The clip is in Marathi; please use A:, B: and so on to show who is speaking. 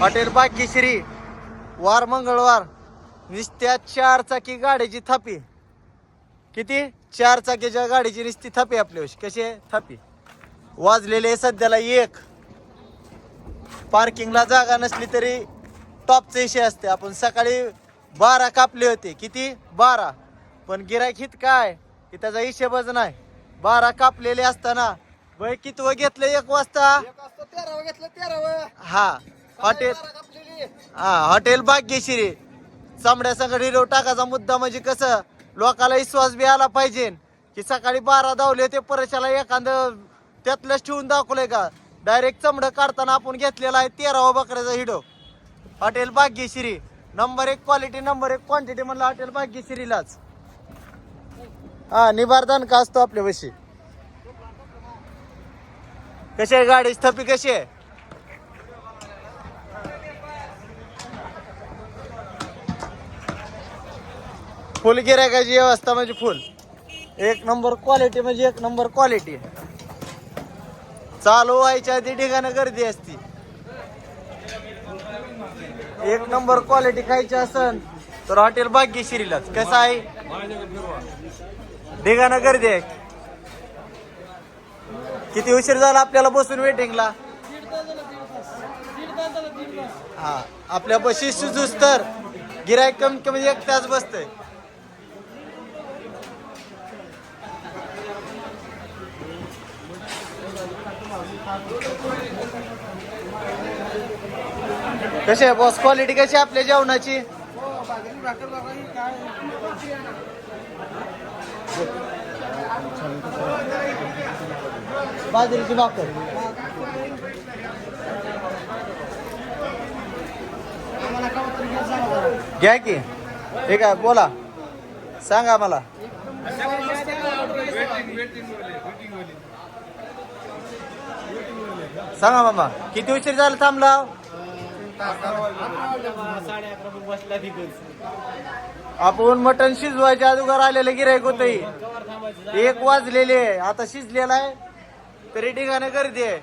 A: हॉटेल भाग्यश्री वार मंगळवार नुसत्या 4 चाकी गाडीची थापी. किती 4 चाकीच्या गाडीची नुसती थापी आपल्याशी. कशी आहे थापी. वाजलेले सध्याला 1. पार्किंगला जागा नसली तरी टॉपचा विषय असते. आपण सकाळी 12 कापले होते. किती 12. पण गिराईक हित काय की त्याचा हिशेबच नाही. 12 कापलेले असताना वय कितवं घेतलं 1 वाजता.
B: 13 घेतलं 13.
A: हा हॉटेल हॉटेल भाग्यश्री चांबड्या संगडी हिरो टाकायचा मुद्दा म्हणजे कसं लोकाला विश्वास बी आला पाहिजे की सकाळी 12 धावले ते परशाला एखादं त्यातलंच ठेवून दाखवलंय का. डायरेक्ट चमडं काढताना आपण घेतलेला आहे 13 बकऱ्याचा video. Hotel Bhagyashree number 1 quality number 1 quantity म्हणलं हॉटेल भाग्यश्रीलाच. हा निबारदान का असतो आपल्या वशी. कशी आहे गाडी स्थपी कशी आहे. फुल गिरायकाची व्यवस्था म्हणजे फुल 1 नंबर क्वालिटी म्हणजे 1 नंबर क्वालिटी. चालू व्हायच्या आधी ठिकाणी गर्दी असती. 1 नंबर क्वालिटी खायची असन तर हॉटेल भाग्यश्रीलाच. कसं आहे ठिकाणं गर्दी आहे. किती उशीर झाला आपल्याला बसून वेटिंगला. हा आपल्या बशी सुजूस तर गिरायक कमी कमी 1 तास बसतय. कशी आहे बॉस क्वालिटी कशी आहे आपल्या जेवणाची. बाजरीची भाकर घ्या की. ठीक आहे बोला सांगा मला. सांगा मामा किती उशीर झाला थांबला. आपण मटण शिजवायच्या अगोदर आलेले गिरायक होत 1 वाजलेले आता शिजलेला आहे तरी ठिकाणी गर्दी आहे.